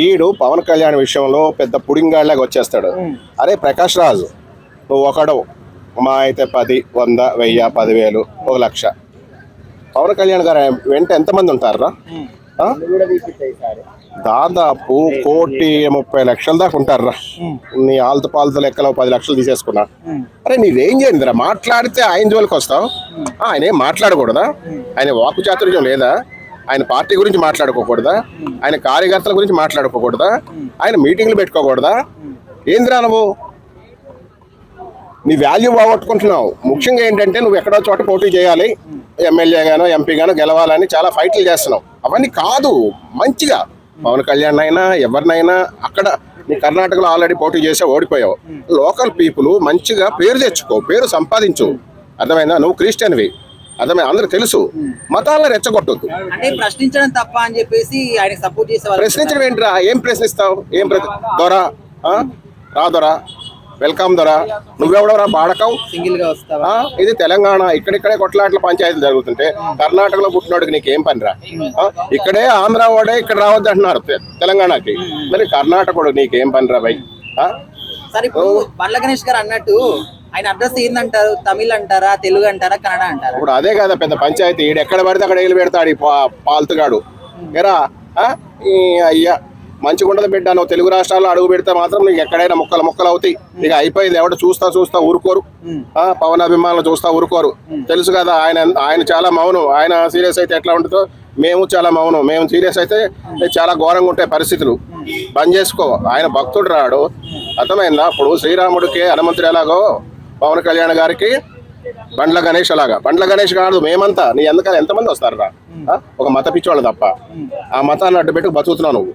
ఈడు పవన్ కళ్యాణ్ విషయంలో పెద్ద పుడింగాళ్ళగా వచ్చేస్తాడు. అరే ప్రకాష్ రాజు, నువ్వు ఒకడు మా అయితే 10, 100, 1000, 10,000, 1,00,000. పవన్ కళ్యాణ్ గారు వెంట ఎంతమంది ఉంటారా? దాదాపు 1,30,00,000 దాకా ఉంటారా? నీ ఆల్త పాలత లెక్కలో 10 లక్షలు తీసేసుకున్నా. అరే నీవేం చేయండిరా? మాట్లాడితే ఆయన జోలికి వస్తావు. ఆయన ఏం మాట్లాడకూడదా? ఆయన వాక్కు చాతుర్యం లేదా? ఆయన పార్టీ గురించి మాట్లాడుకోకూడదా? ఆయన కార్యకర్తల గురించి మాట్లాడుకోకూడదా? ఆయన మీటింగ్లు పెట్టుకోకూడదా? ఏందిరా నువ్వు? నీ వాల్యూ పోగొట్టుకుంటున్నావు. ముఖ్యంగా ఏంటంటే నువ్వు ఎక్కడో చోట పోటీ చేయాలి, ఎమ్మెల్యే గానో ఎంపీ గానో గెలవాలని చాలా ఫైట్లు చేస్తున్నావు. అవన్నీ కాదు. మంచిగా పవన్ కళ్యాణ్ అయినా ఎవరినైనా అక్కడ నీ కర్ణాటకలో ఆల్రెడీ పోటీ చేసే ఓడిపోయావు. లోకల్ పీపుల్ మంచిగా పేరు తెచ్చుకో, పేరు సంపాదించు. అర్థమైందా? నువ్వు క్రిస్టియన్వి, అర్థమైంది, అందరికి తెలుసు. మతాలను రెచ్చగొట్టొద్దు. అంటే ప్రశ్నించడం తప్ప అని చెప్పేసి ఆయన సపోర్ట్ చేసేవారు. ప్రశ్నించడం ఏంట్రా? ఏం ప్రశ్నిస్తావు? ఏం దొరా రా దొరా, వెల్కమ్ దొరా. నువ్వెవడరా బాడకం? సింగిల్ గా వస్తావా? ఇది తెలంగాణ. ఇక్కడిక్కడే కొట్లాట్ల పంచాయతీలు జరుగుతుంటే కర్ణాటకలో పుట్టినోడికి నీకేం పనిరా? ఇక్కడే ఆంధ్ర వాడే ఇక్కడ రావద్దు అంటున్నారు తెలంగాణకి. మరి కర్ణాటకుడు నీకేం పనిరా బై? సరే, ఇప్పుడు బండ్ల గణేష్ గారు అన్నట్టు ఆయన అడ్రస్ ఏందంటారు? తమిళ్ అంటారా, తెలుగు అంటారా, కన్నడ అంటారా? ఇప్పుడు అదే కదా పెద్ద పంచాయతీ. ఈడు ఎక్కడ పడితే అక్కడ ఏలు పెడతాడు ఈ పాల్తుగాడు. ఎరా అయ్యా మంచిగా ఉండదు బిడ్డ. నువ్వు తెలుగు రాష్ట్రాల్లో అడుగు పెడితే మాత్రం నీకు ఎక్కడైనా ముక్కలు అవుతాయి. ఇక అయిపోయింది. ఎవడు చూస్తా ఊరుకోరు. పవన్ అభిమానులు చూస్తా ఊరుకోరు. తెలుసు కదా ఆయన చాలా మౌనం. ఆయన సీరియస్ అయితే ఎట్లా ఉంటుందో మేము చాలా మౌనం. మేము సీరియస్ అయితే చాలా ఘోరంగా ఉంటాయి పరిస్థితులు. బంద్ చేసుకో. ఆయన భక్తుడు రాడు. అర్థమైందా? ఇప్పుడు శ్రీరాముడికి హనుమంతుడు ఎలాగో పవన్ కళ్యాణ్ గారికి బండ్ల గణేష్ అలాగా. బండ్ల గణేష్ కాదు మేమంతా. నీ ఎందుకని ఎంతమంది వస్తారా? ఒక మత పిచ్చోళ్ళు తప్ప. ఆ మతాన్ని అడ్డు పెట్టుకు బతుకుతున్నావు నువ్వు.